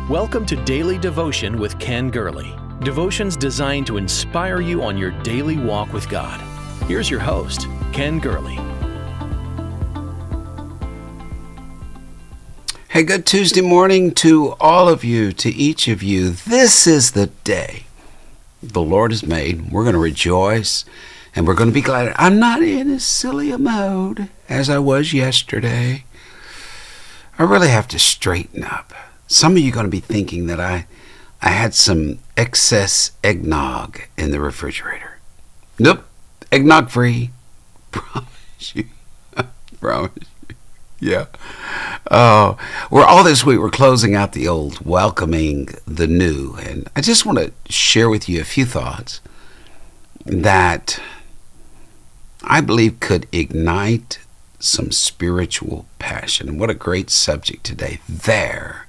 Welcome to Daily Devotion with Ken Gurley. Devotions designed to inspire you on your daily walk with God. Here's your host, Ken Gurley. Hey, good Tuesday morning to all of you, to each of you. This is the day the Lord has made. We're going to rejoice and we're going to be glad. I'm not in as silly a mode as I was yesterday. I really have to straighten up. Some of you are going to be thinking that I had some excess eggnog in the refrigerator. Nope, eggnog free. Promise you. Promise you. Yeah. We're all this week, we're closing out the old, welcoming the new. And I just want to share with you a few thoughts that I believe could ignite some spiritual passion. And what a great subject today. There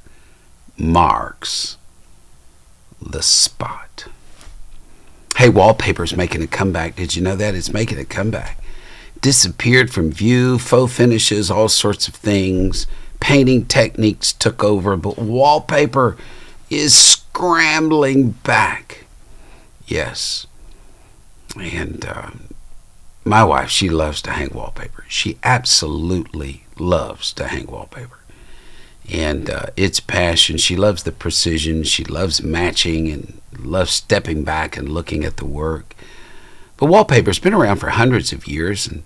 marks the spot. Hey, wallpaper's making a comeback. Did you know that? It's making a comeback. Disappeared from view, faux finishes, all sorts of things. Painting techniques took over, but wallpaper is scrambling back. Yes. And my wife, she loves to hang wallpaper. She absolutely loves to hang wallpaper. And it's passion. She loves the precision. She loves matching and loves stepping back and looking at the work. But wallpaper's been around for hundreds of years, and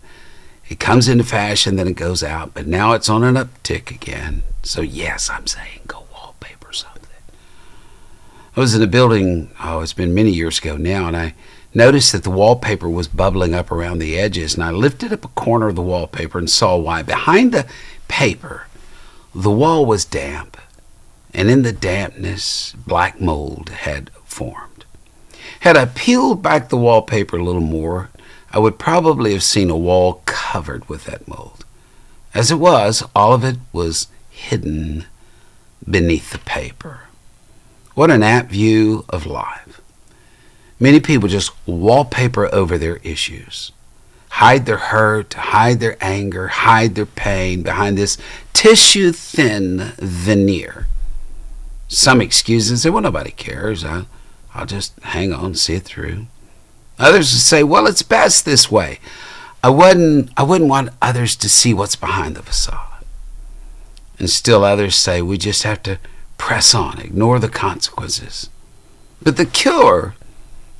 it comes into fashion, then it goes out. But now it's on an uptick again. So yes, I'm saying go wallpaper something. I was in a building, it's been many years ago now, and I noticed that the wallpaper was bubbling up around the edges, and I lifted up a corner of the wallpaper and saw why. Behind the paper, the wall was damp, and in the dampness, black mold had formed. Had I peeled back the wallpaper a little more, I would probably have seen a wall covered with that mold. As it was, all of it was hidden beneath the paper. What an apt view of life. Many people just wallpaper over their issues. Hide their hurt, hide their anger, hide their pain behind this tissue-thin veneer. Some excuses say, well, nobody cares. I'll just hang on, see it through. Others say, well, it's best this way. I wouldn't want others to see what's behind the facade. And still others say, we just have to press on, ignore the consequences. But the cure,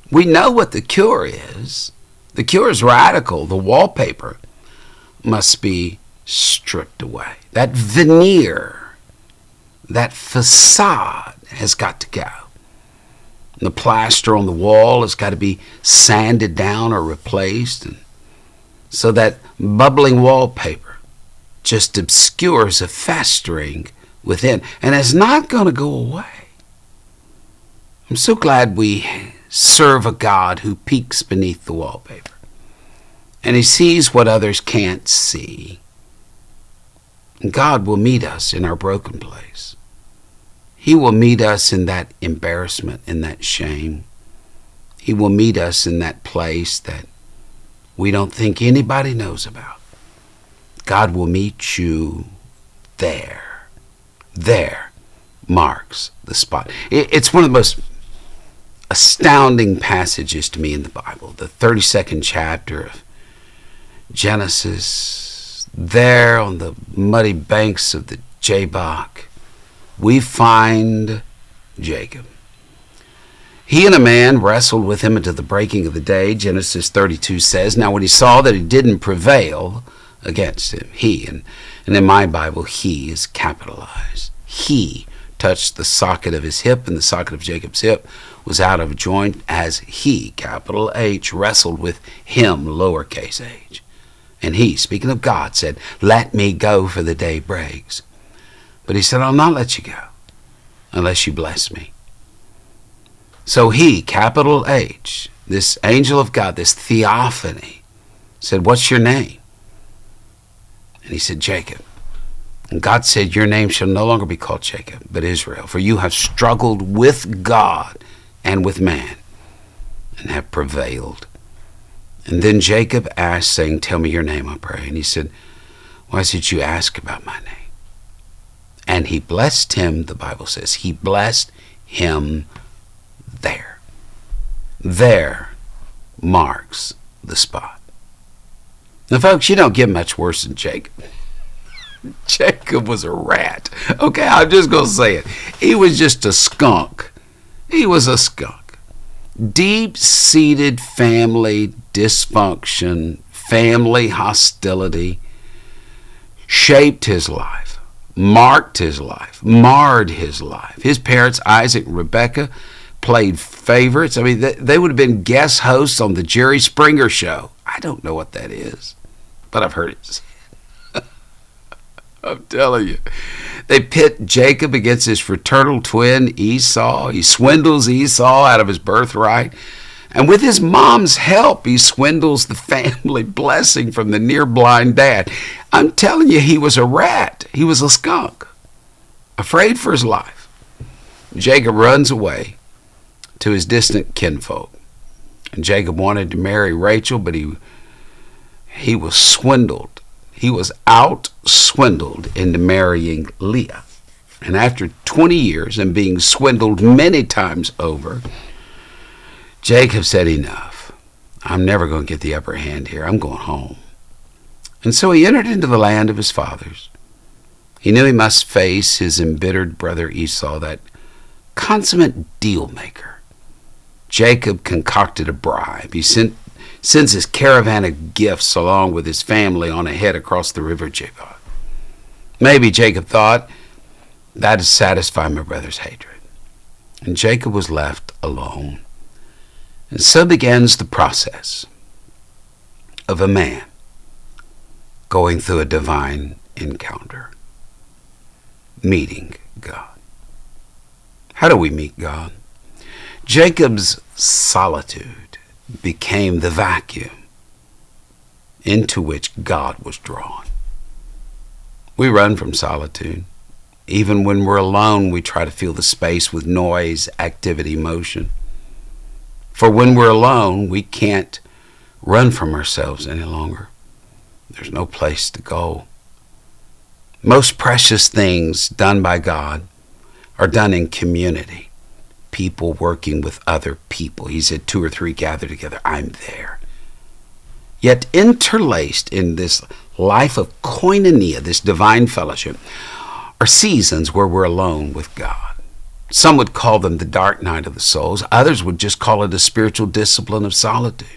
we know what the cure is. The cure is radical. The wallpaper must be stripped away. That veneer, that facade has got to go. The plaster on the wall has got to be sanded down or replaced. And so that bubbling wallpaper just obscures a festering within and is not going to go away. I'm so glad we serve a God who peeks beneath the wallpaper. And he sees what others can't see. And God will meet us in our broken place. He will meet us in that embarrassment, in that shame. He will meet us in that place that we don't think anybody knows about. God will meet you there. There marks the spot. It's one of the most astounding passages to me in the Bible. The 32nd chapter of Genesis. There on the muddy banks of the Jabbok, we find Jacob. He and a man wrestled with him until the breaking of the day. Genesis 32 says, now when he saw that he didn't prevail against him, he, and in my Bible, he is capitalized. He touched the socket of his hip, and the socket of Jacob's hip was out of joint as he, capital H, wrestled with him, lowercase h. And he, speaking of God, said, let me go, for the day breaks. But he said, I'll not let you go unless you bless me. So he, capital H, this angel of God, this theophany, said, what's your name? And he said, Jacob. And God said, your name shall no longer be called Jacob, but Israel, for you have struggled with God and with man, and have prevailed. And then Jacob asked, saying, tell me your name, I pray. And he said, why did you ask about my name? And he blessed him, the Bible says. He blessed him there. There marks the spot. Now, folks, you don't get much worse than Jacob. Jacob was a rat. Okay, I'm just going to say it. He was just a skunk. He was a skunk. Deep-seated family dysfunction, family hostility shaped his life, marked his life, marred his life. His parents, Isaac and Rebekah, played favorites. I mean, they would have been guest hosts on the Jerry Springer Show. I don't know what that is, but I've heard it. I'm telling you. They pit Jacob against his fraternal twin, Esau. He swindles Esau out of his birthright. And with his mom's help, he swindles the family blessing from the near-blind dad. I'm telling you, he was a rat. He was a skunk, afraid for his life. Jacob runs away to his distant kinfolk. And Jacob wanted to marry Rachel, but he was swindled. He was out-swindled into marrying Leah. And after 20 years and being swindled many times over, Jacob said, enough. I'm never going to get the upper hand here. I'm going home. And so he entered into the land of his fathers. He knew he must face his embittered brother Esau, that consummate deal maker. Jacob concocted a bribe. He sends his caravan of gifts along with his family on ahead across the river Jabbok. Maybe Jacob thought, that'd satisfy my brother's hatred. And Jacob was left alone. And so begins the process of a man going through a divine encounter, meeting God. How do we meet God? Jacob's solitude became the vacuum into which God was drawn. We run from solitude. Even when we're alone, we try to fill the space with noise, activity, motion. For when we're alone, we can't run from ourselves any longer. There's no place to go. Most precious things done by God are done in community. People working with other people. He said, 2 or 3 gather together, I'm there. Yet interlaced in this life of koinonia, this divine fellowship, are seasons where we're alone with God. Some would call them the dark night of the souls. Others would just call it a spiritual discipline of solitude.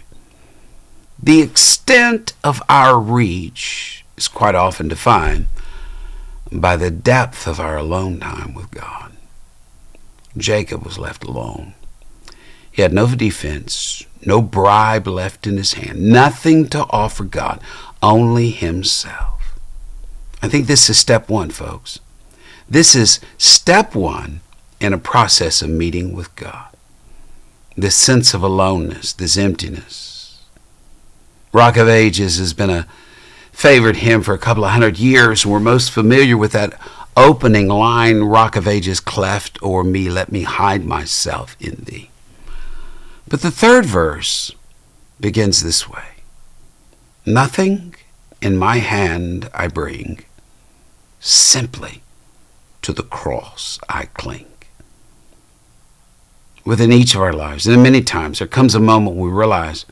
The extent of our reach is quite often defined by the depth of our alone time with God. Jacob was left alone. He had no defense, no bribe left in his hand, nothing to offer God, only himself. I think this is step 1, folks. This is step 1 in a process of meeting with God. This sense of aloneness, this emptiness. Rock of Ages has been a favorite hymn for a couple of 100 years, and we're most familiar with that opening line, Rock of Ages, cleft o'er me, let me hide myself in thee. But the 3rd verse begins this way. Nothing in my hand I bring, simply to the cross I cling. Within each of our lives, and many times there comes a moment we realize,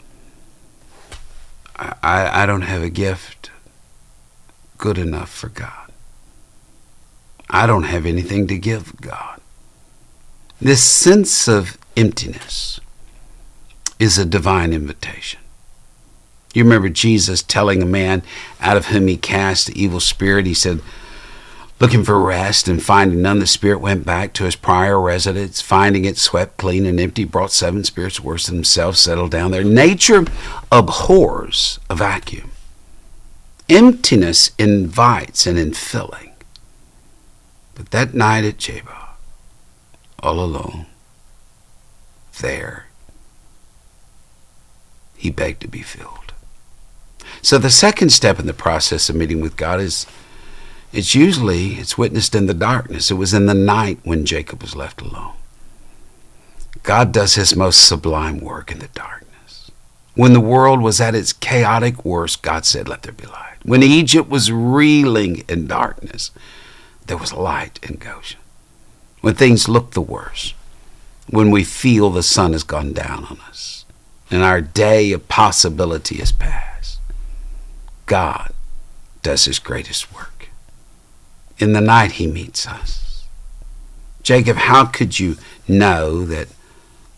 I don't have a gift good enough for God. I don't have anything to give God. This sense of emptiness is a divine invitation. You remember Jesus telling a man out of whom he cast the evil spirit, he said, looking for rest and finding none, the spirit went back to his prior residence. Finding it swept clean and empty, brought 7 spirits worse than himself, settled down there. Nature abhors a vacuum. Emptiness invites an infilling. But that night at Jabbok, all alone, there, he begged to be filled. So the second step in the process of meeting with God is, it's witnessed in the darkness. It was in the night when Jacob was left alone. God does his most sublime work in the darkness. When the world was at its chaotic worst, God said, let there be light. When Egypt was reeling in darkness, there was light in Goshen. When things look the worst, when we feel the sun has gone down on us and our day of possibility is past, God does his greatest work. In the night he meets us. Jacob, how could you know that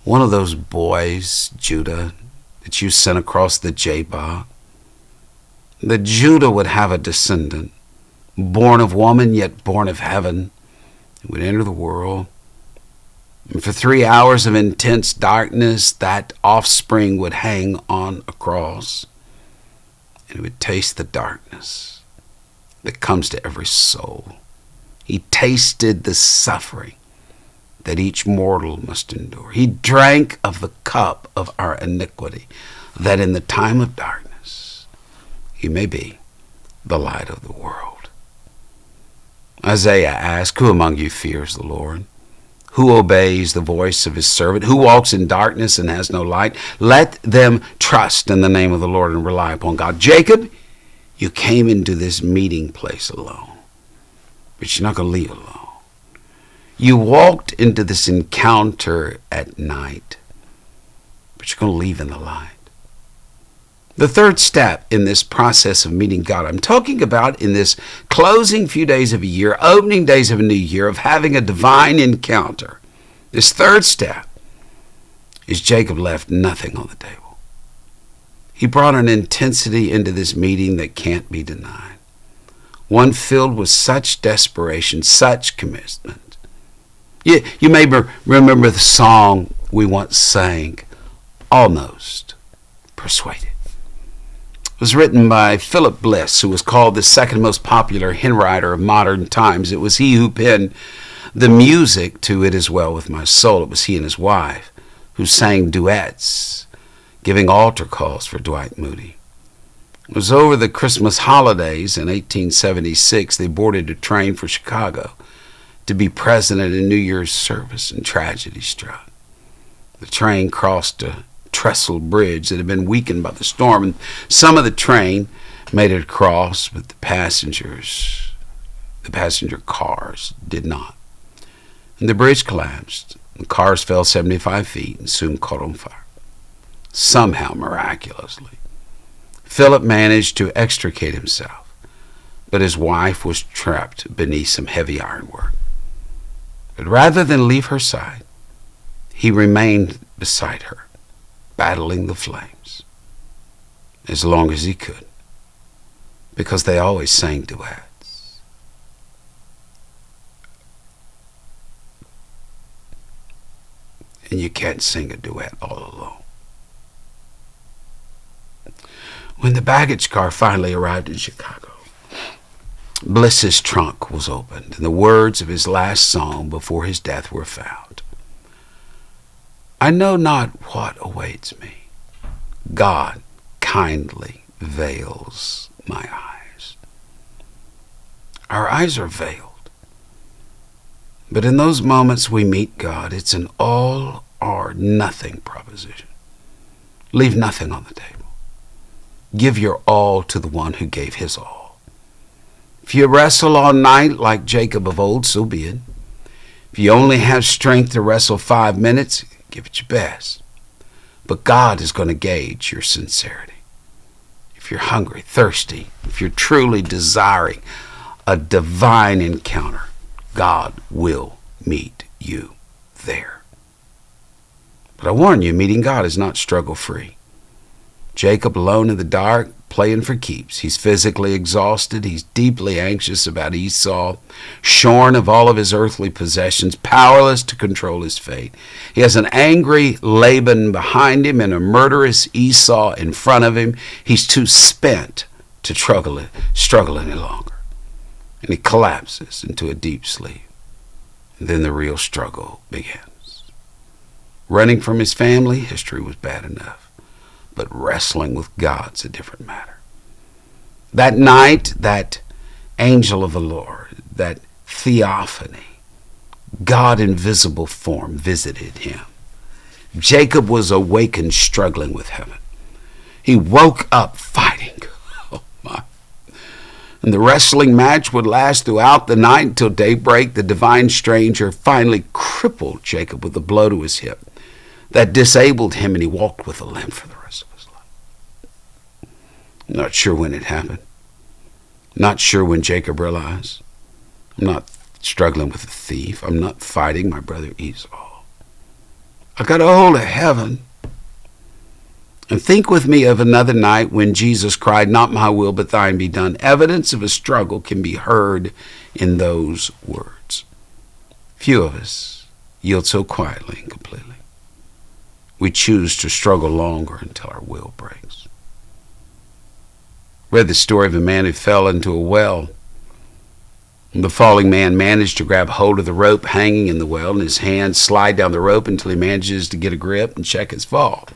one of those boys, Judah, that you sent across the Jabbok, that Judah would have a descendant, born of woman yet born of heaven, who would enter the world, and for 3 hours of intense darkness, that offspring would hang on a cross, and it would taste the darkness that comes to every soul. He tasted the suffering that each mortal must endure. He drank of the cup of our iniquity, that in the time of darkness he may be the light of the world. Isaiah asked, who among you fears the Lord? Who obeys the voice of his servant? Who walks in darkness and has no light? Let them trust in the name of the Lord and rely upon God. Jacob, you came into this meeting place alone, but you're not going to leave alone. You walked into this encounter at night, but you're going to leave in the light. The third step in this process of meeting God, I'm talking about in this closing few days of a year, opening days of a new year, of having a divine encounter. This third step is Jacob left nothing on the table. He brought an intensity into this meeting that can't be denied. One filled with such desperation, such commitment. You may remember the song we once sang, Almost Persuaded. It was written by Philip Bliss, who was called the second most popular hymn writer of modern times. It was he who penned the music to It Is Well With My Soul. It was he and his wife who sang duets, giving altar calls for Dwight Moody. It was over the Christmas holidays in 1876 they boarded a train for Chicago to be present at a New Year's service, and tragedy struck. The train crossed a trestle bridge that had been weakened by the storm, and some of the train made it across, but the passenger cars did not. And the bridge collapsed. The cars fell 75 feet and soon caught on fire. Somehow, miraculously, Philip managed to extricate himself, but his wife was trapped beneath some heavy ironwork. But rather than leave her side, he remained beside her, battling the flames as long as he could, because they always sang duets. And you can't sing a duet all alone. When the baggage car finally arrived in Chicago, Bliss's trunk was opened, and the words of his last song before his death were found. I know not what awaits me. God kindly veils my eyes. Our eyes are veiled. But in those moments we meet God, it's an all or nothing proposition. Leave nothing on the table. Give your all to the one who gave his all. If you wrestle all night like Jacob of old, so be it. If you only have strength to wrestle 5 minutes, give it your best. But God is going to gauge your sincerity. If you're hungry, thirsty, if you're truly desiring a divine encounter, God will meet you there. But I warn you, meeting God is not struggle-free. Jacob, alone in the dark, playing for keeps. He's physically exhausted. He's deeply anxious about Esau, shorn of all of his earthly possessions, powerless to control his fate. He has an angry Laban behind him and a murderous Esau in front of him. He's too spent to struggle any longer. And he collapses into a deep sleep. And then the real struggle begins. Running from his family, history was bad enough. But wrestling with God's a different matter. That night, that angel of the Lord, that theophany, God in visible form visited him. Jacob was awakened struggling with heaven. He woke up fighting. Oh my. And the wrestling match would last throughout the night until daybreak. The divine stranger finally crippled Jacob with a blow to his hip that disabled him, and he walked with a limp for the rest of his life. I'm not sure when it happened. Not sure when Jacob realized, I'm not struggling with a thief. I'm not fighting my brother Esau. I got a hold of heaven. And think with me of another night when Jesus cried, "Not my will, but thine be done." Evidence of a struggle can be heard in those words. Few of us yield so quietly and completely. We choose to struggle longer until our will breaks. Read the story of a man who fell into a well. The falling man managed to grab hold of the rope hanging in the well, and his hands slide down the rope until he manages to get a grip and check his fall.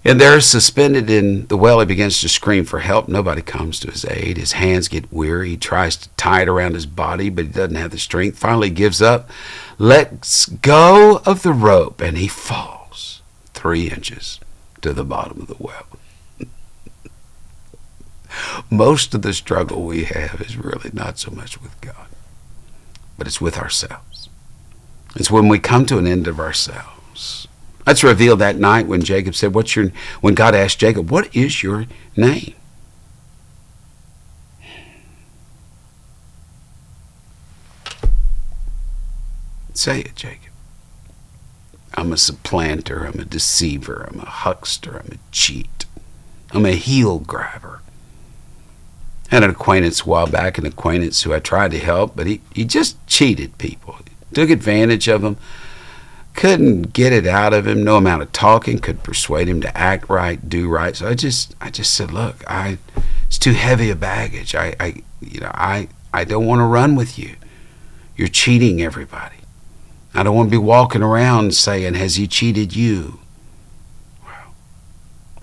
And there, suspended in the well, he begins to scream for help. Nobody comes to his aid. His hands get weary. He tries to tie it around his body, but he doesn't have the strength. Finally, he gives up, lets go of the rope, and he falls 3 inches to the bottom of the well. Most of the struggle we have is really not so much with God, but it's with ourselves. It's when we come to an end of ourselves. That's revealed that night when Jacob said, when God asked Jacob, "What is your name?" Say it, Jacob. I'm a supplanter. I'm a deceiver. I'm a huckster. I'm a cheat. I'm a heel grabber. I had an acquaintance a while back, an acquaintance who I tried to help, but he just cheated people. He took advantage of them. Couldn't get it out of him. No amount of talking could persuade him to act right, do right. So I just said, "Look, it's too heavy a baggage. I don't want to run with you. You're cheating everybody. I don't want to be walking around saying, 'Has he cheated you?'" Well,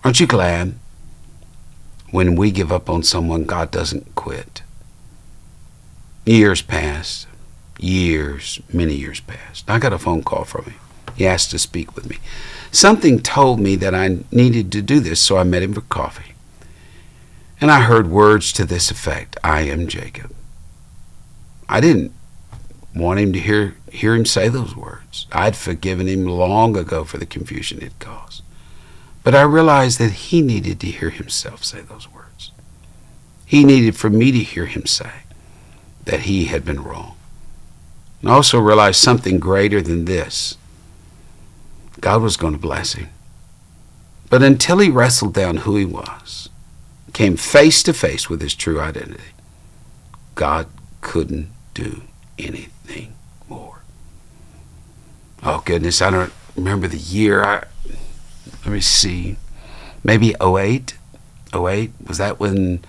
aren't you glad when we give up on someone, God doesn't quit? Years passed. Many years passed. I got a phone call from him. He asked to speak with me. Something told me that I needed to do this, so I met him for coffee. And I heard words to this effect: "I am Jacob." I didn't want him to hear him say those words. I'd forgiven him long ago for the confusion it caused. But I realized that he needed to hear himself say those words. He needed for me to hear him say that he had been wrong. And I also realized something greater than this. God was going to bless him. But until he wrestled down who he was, came face to face with his true identity, God couldn't do anything more. Oh goodness, I don't remember the year. Let me see. Maybe 08? 08? Was that when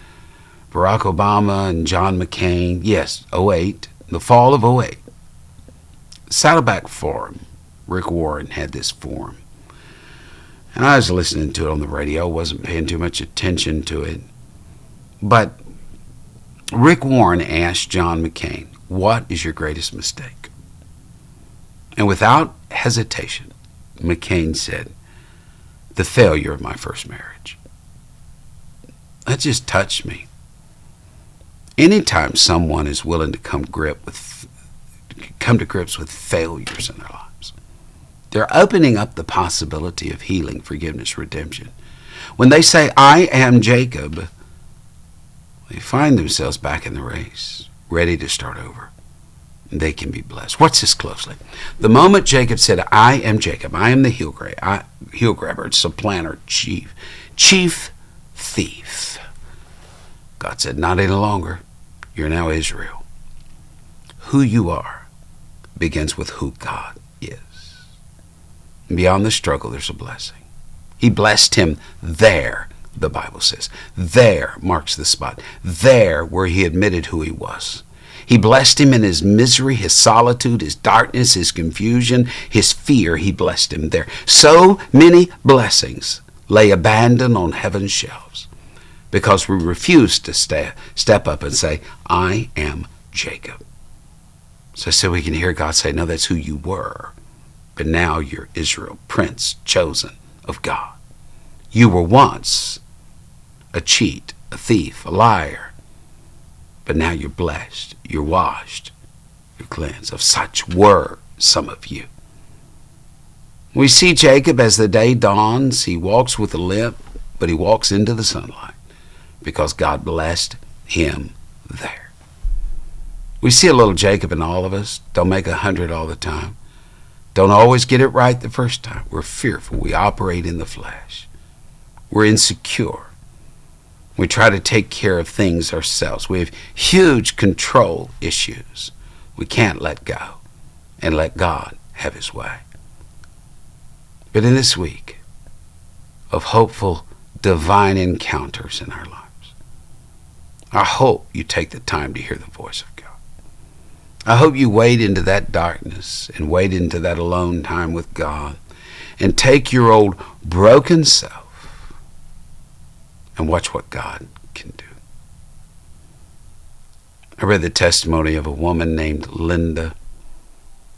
Barack Obama and John McCain? Yes, 08. The fall of 08. Saddleback Forum. Rick Warren had this forum. And I was listening to it on the radio, wasn't paying too much attention to it. But Rick Warren asked John McCain, "What is your greatest mistake?" And without hesitation, McCain said, "The failure of my first marriage." That just touched me. Anytime someone is willing to come to grips with failures in their lives, they're opening up the possibility of healing, forgiveness, redemption. When they say, "I am Jacob," they find themselves back in the race, ready to start over. They can be blessed. Watch this closely. The moment Jacob said, "I am Jacob, I am the heel grabber, supplanter, chief thief," God said, "Not any longer. You're now Israel." Who you are begins with who God is. And beyond the struggle, there's a blessing. He blessed him there, the Bible says. There marks the spot. There where he admitted who he was. He blessed him in his misery, his solitude, his darkness, his confusion, his fear. He blessed him there. So many blessings lay abandoned on heaven's shelves because we refuse to step up and say, "I am Jacob." So we can hear God say, "No, that's who you were. But now you're Israel, prince, chosen of God. You were once a cheat, a thief, a liar. But now you're blessed, you're washed, you're cleansed. Of such were some of you. We see Jacob as the day dawns. He walks with a limp, but he walks into the sunlight because God blessed him there. We see a little Jacob in all of us. Don't make 100 all the time. Don't always get it right the first time. We're fearful. We operate in the flesh. We're insecure. We try to take care of things ourselves. We have huge control issues. We can't let go and let God have his way. But in this week of hopeful divine encounters in our lives, I hope you take the time to hear the voice of God. I hope you wade into that darkness and wade into that alone time with God and take your old broken self and watch what God can do. I read the testimony of a woman named Linda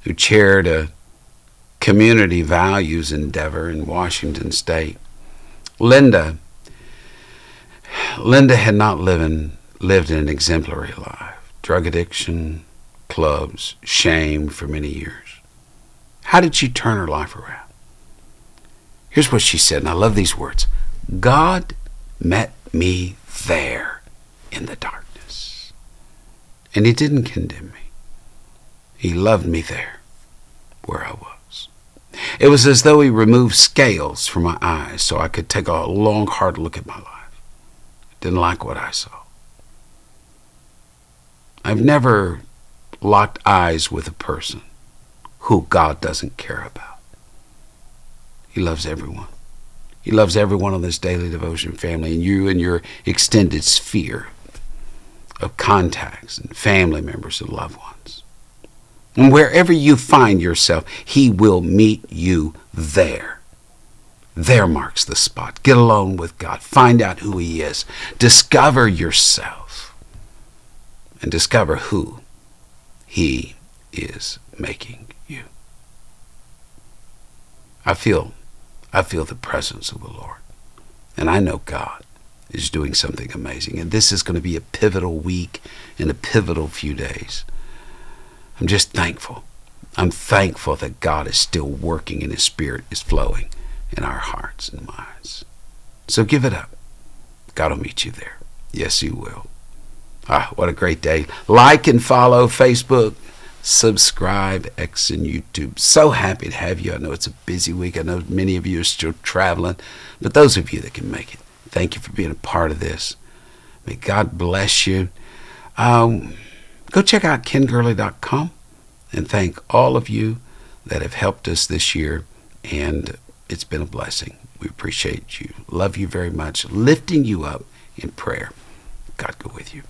who chaired a community values endeavor in Washington State. Linda had not lived an exemplary life. Drug addiction, clubs, shame for many years. How did she turn her life around? Here's what she said, and I love these words. God met me there in the darkness. And he didn't condemn me. He loved me there where I was. It was as though he removed scales from my eyes so I could take a long, hard look at my life. Didn't like what I saw. I've never locked eyes with a person who God doesn't care about. He loves everyone. He loves everyone on this daily devotion family, and you and your extended sphere of contacts and family members and loved ones. And wherever you find yourself, he will meet you there. There marks the spot. Get alone with God. Find out who he is. Discover yourself. And discover who he is making you. I feel the presence of the Lord. And I know God is doing something amazing. And this is going to be a pivotal week and a pivotal few days. I'm just thankful. I'm thankful that God is still working and his Spirit is flowing in our hearts and minds. So give it up. God will meet you there. Yes, he will. What a great day. Like and follow Facebook, subscribe, X and YouTube. So happy to have you. I know it's a busy week. I know many of you are still traveling, but those of you that can make it, thank you for being a part of this. May God bless you. Go check out KenGurley.com and thank all of you that have helped us this year, and it's been a blessing. We appreciate you. Love you very much. Lifting you up in prayer. God go with you.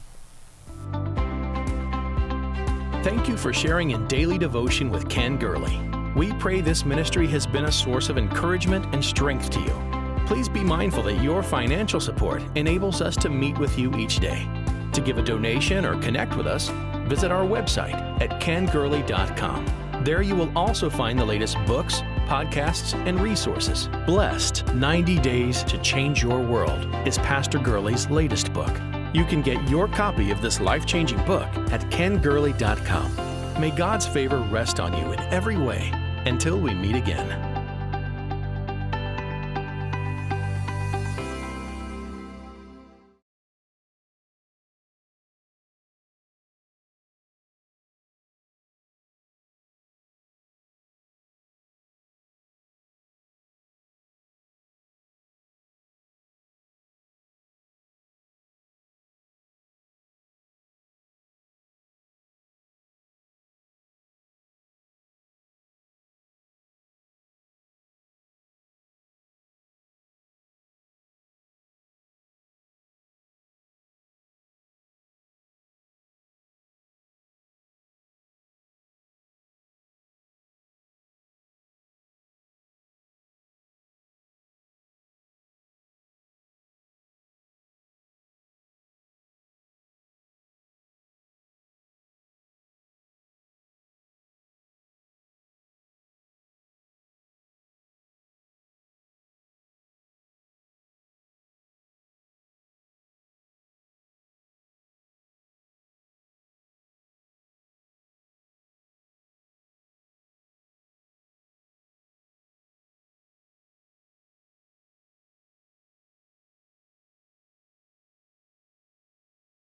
Thank you for sharing in Daily Devotion with Ken Gurley. We pray this ministry has been a source of encouragement and strength to you. Please be mindful that your financial support enables us to meet with you each day. To give a donation or connect with us, visit our website at kengurley.com. There you will also find the latest books, podcasts, and resources. Blessed 90 Days to Change Your World is Pastor Gurley's latest book. You can get your copy of this life-changing book at kengurley.com. May God's favor rest on you in every way until we meet again.